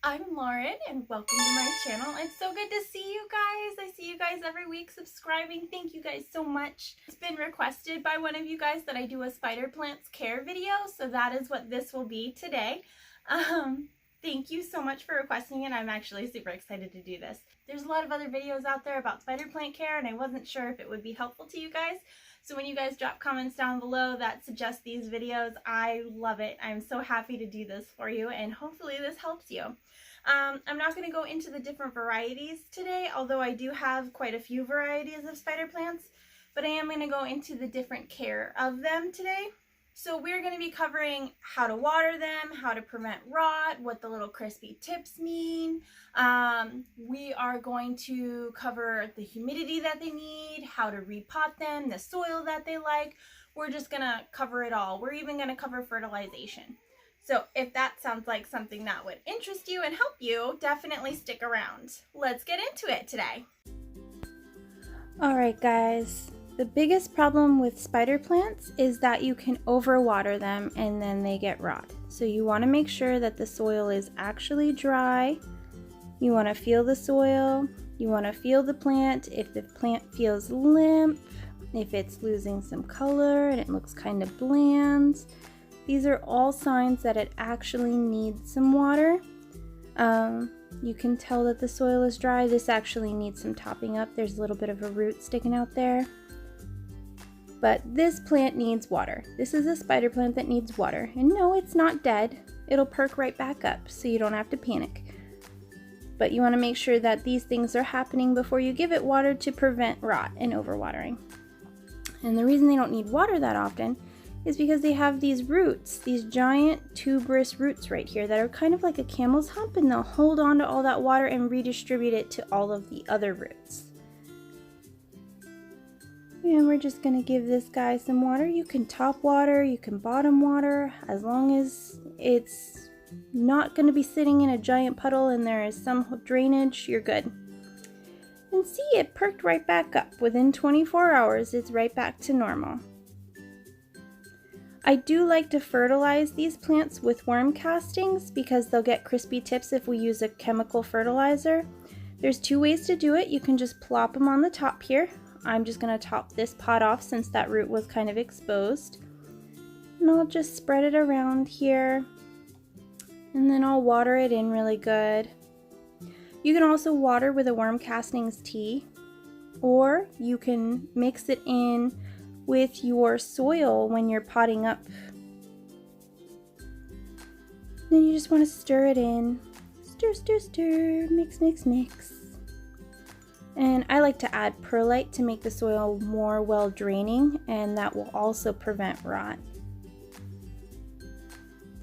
I'm Lauren and welcome to my channel. It's so good to see you guys. I see you guys every week subscribing. Thank you guys so much. It's been requested by one of you guys that I do a spider plants care video, so that is what this will be today. Thank you so much for requesting it. I'm actually super excited to do this. There's a lot of other videos out there about spider plant care and I wasn't sure if it would be helpful to you guys. So when you guys drop comments down below that suggest these videos, I love it. I'm so happy to do this for you and hopefully this helps you. I'm not going to go into the different varieties today, although I do have quite a few varieties of spider plants, but I am going to go into the different care of them today. So we're going to be covering how to water them, how to prevent rot, what the little crispy tips mean. We are going to cover the humidity that they need, how to repot them, the soil that they like. We're just going to cover it all. We're even going to cover fertilization. So if that sounds like something that would interest you and help you, definitely stick around. Let's get into it today. Alright guys, the biggest problem with spider plants is that you can overwater them and then they get rot. So you want to make sure that the soil is actually dry. You want to feel the soil. You want to feel the plant. If the plant feels limp, if it's losing some color and it looks kind of bland. These are all signs that it actually needs some water. You can tell that the soil is dry. This actually needs some topping up. There's a little bit of a root sticking out there. But this plant needs water. This is a spider plant that needs water. And no, it's not dead. It'll perk right back up, so you don't have to panic. But you want to make sure that these things are happening before you give it water to prevent rot and overwatering. And the reason they don't need water that often is because they have these roots, these giant tuberous roots right here that are kind of like a camel's hump, and they'll hold on to all that water and redistribute it to all of the other roots. And we're just going to give this guy some water. You can top water, you can bottom water, as long as it's not going to be sitting in a giant puddle and there is some drainage, you're good. And see, it perked right back up. Within 24 hours, it's right back to normal. I do like to fertilize these plants with worm castings because they'll get crispy tips if we use a chemical fertilizer. There's two ways to do it. You can just plop them on the top here. I'm just going to top this pot off since that root was kind of exposed. And I'll just spread it around here. And then I'll water it in really good. You can also water with a worm castings tea, or you can mix it in with your soil when you're potting up. Then you just want to stir it in. Stir, stir, stir. Mix, mix, mix. And I like to add perlite to make the soil more well draining, and that will also prevent rot.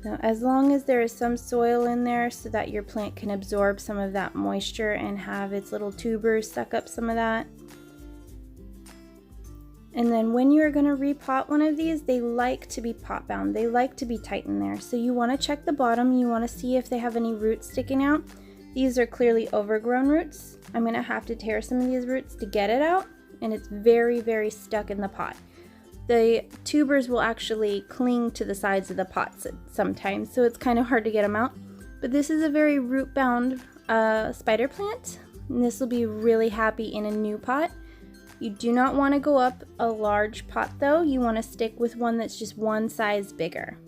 So as long as there is some soil in there so that your plant can absorb some of that moisture and have its little tubers suck up some of that. And then when you're going to repot one of these, they like to be pot bound. They like to be tight in there. So you want to check the bottom. You want to see if they have any roots sticking out. These are clearly overgrown roots. I'm going to have to tear some of these roots to get it out. And it's very, very stuck in the pot. The tubers will actually cling to the sides of the pots sometimes. So it's kind of hard to get them out. But this is a very root bound spider plant. And this will be really happy in a new pot. You do not want to go up a large pot though. You want to stick with one that's just one size bigger.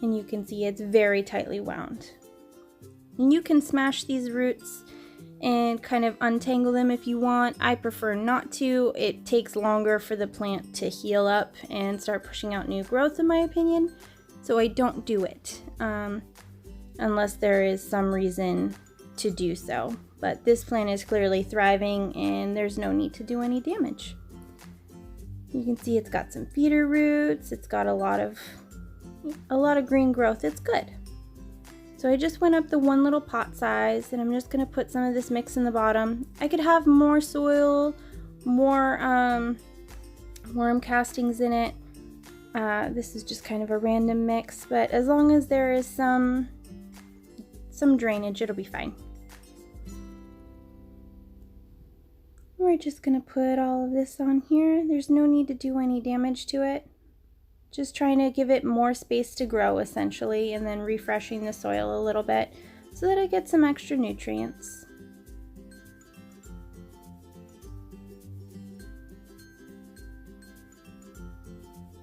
And you can see it's very tightly wound. And you can smash these roots and kind of untangle them if you want. I prefer not to. It takes longer for the plant to heal up and start pushing out new growth in my opinion. So I don't do it unless there is some reason to do so. But this plant is clearly thriving and there's no need to do any damage. You can see it's got some feeder roots. It's got a lot of green growth. It's good. So I just went up the one little pot size and I'm just going to put some of this mix in the bottom. I could have more soil, more worm castings in it. This is just kind of a random mix, but as long as there is some drainage, it'll be fine. We're just going to put all of this on here. There's no need to do any damage to it. Just trying to give it more space to grow essentially, and then refreshing the soil a little bit so that it gets some extra nutrients.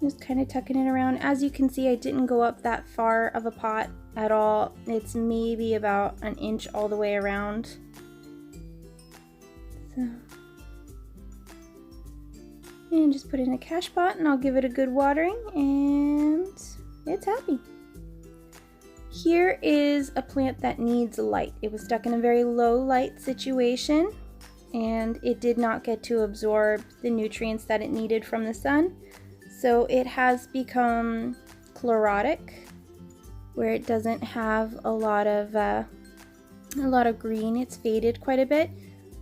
Just kind of tucking it around. As you can see, I didn't go up that far of a pot at all. It's maybe about an inch all the way around. So, and just put it in a cache pot, and I'll give it a good watering, and it's happy. Here is a plant that needs light. It was stuck in a very low light situation, and it did not get to absorb the nutrients that it needed from the sun. So it has become chlorotic, where it doesn't have a lot of green. It's faded quite a bit.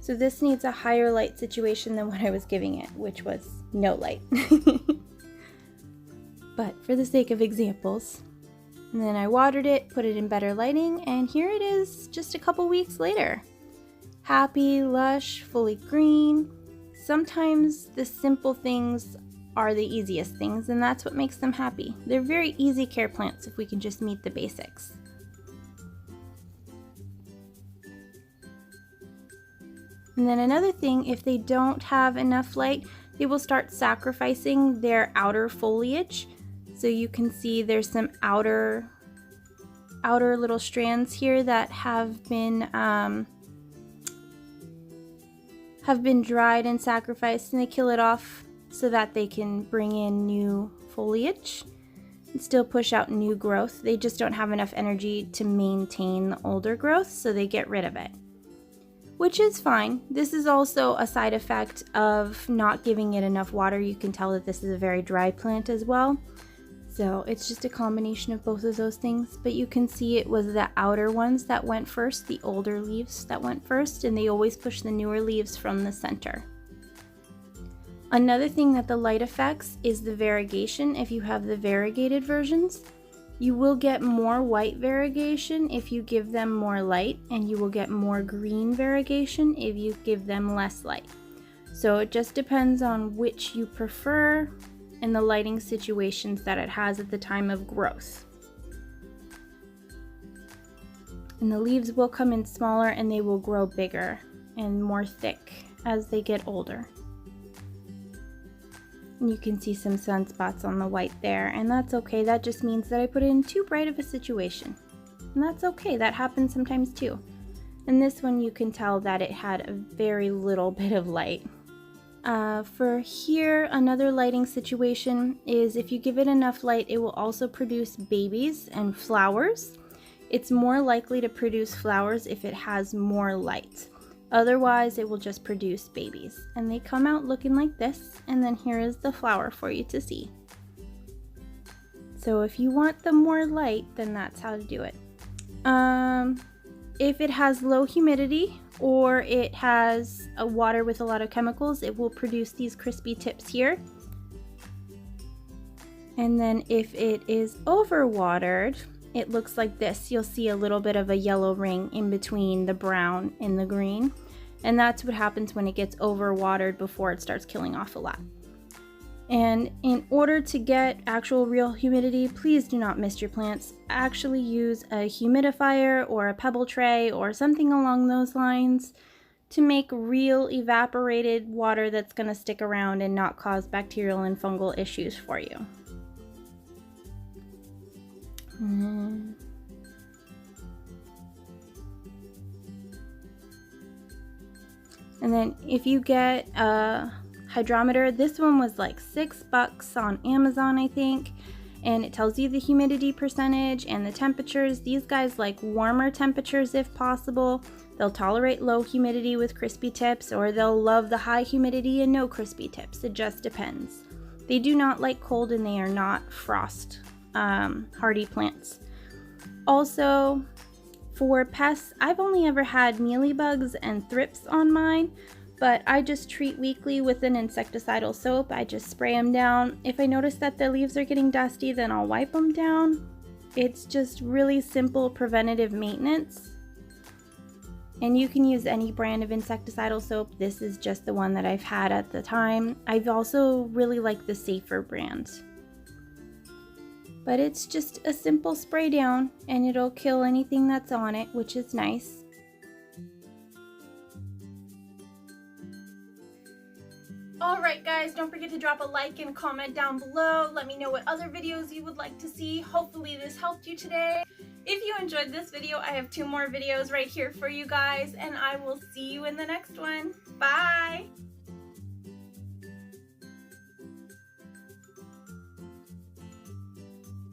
So this needs a higher light situation than what I was giving it, which was no light. But for the sake of examples. And then I watered it, put it in better lighting, and here it is just a couple weeks later. Happy, lush, fully green. Sometimes the simple things are the easiest things, and that's what makes them happy. They're very easy care plants if we can just meet the basics. And then another thing, if they don't have enough light, they will start sacrificing their outer foliage. So you can see there's some outer little strands here that have been dried and sacrificed, and they kill it off so that they can bring in new foliage and still push out new growth. They just don't have enough energy to maintain the older growth, so they get rid of it, which is fine. This is also a side effect of not giving it enough water. You can tell that this is a very dry plant as well. So it's just a combination of both of those things, but you can see it was the outer ones that went first, the older leaves that went first, and they always push the newer leaves from the center. Another thing that the light affects is the variegation. If you have the variegated versions, you will get more white variegation if you give them more light, and you will get more green variegation if you give them less light. So it just depends on which you prefer and the lighting situations that it has at the time of growth. And the leaves will come in smaller, and they will grow bigger and more thick as they get older. And you can see some sunspots on the white there, and that's okay. That just means that I put it in too bright of a situation. And that's okay, that happens sometimes too. And this one you can tell that it had a very little bit of light. For here, another lighting situation is if you give it enough light, it will also produce babies and flowers. It's more likely to produce flowers if it has more light. Otherwise, it will just produce babies. And they come out looking like this, and then here is the flower for you to see. So if you want the more light, then that's how to do it. If it has low humidity, or it has a water with a lot of chemicals, it will produce these crispy tips here. And then if it is overwatered, it looks like this. You'll see a little bit of a yellow ring in between the brown and the green. And that's what happens when it gets overwatered before it starts killing off a lot. And in order to get actual real humidity, please do not mist your plants. Actually use a humidifier or a pebble tray or something along those lines to make real evaporated water that's going to stick around and not cause bacterial and fungal issues for you. And then if you get a hydrometer, this one was like $6 on Amazon, I think, and it tells you the humidity percentage and the temperatures. These guys like warmer temperatures if possible. They'll tolerate low humidity with crispy tips, or they'll love the high humidity and no crispy tips. It just depends. They do not like cold, and they are not frost hardy plants. Also, for pests, I've only ever had mealybugs and thrips on mine, but I just treat weekly with an insecticidal soap. I just spray them down. If I notice that the leaves are getting dusty, then I'll wipe them down. It's just really simple preventative maintenance. And you can use any brand of insecticidal soap. This is just the one that I've had at the time. I've also really liked the Safer brand. But it's just a simple spray down and it'll kill anything that's on it, which is nice. Alright guys, don't forget to drop a like and comment down below. Let me know what other videos you would like to see. Hopefully this helped you today. If you enjoyed this video, I have 2 more videos right here for you guys, and I will see you in the next one. Bye!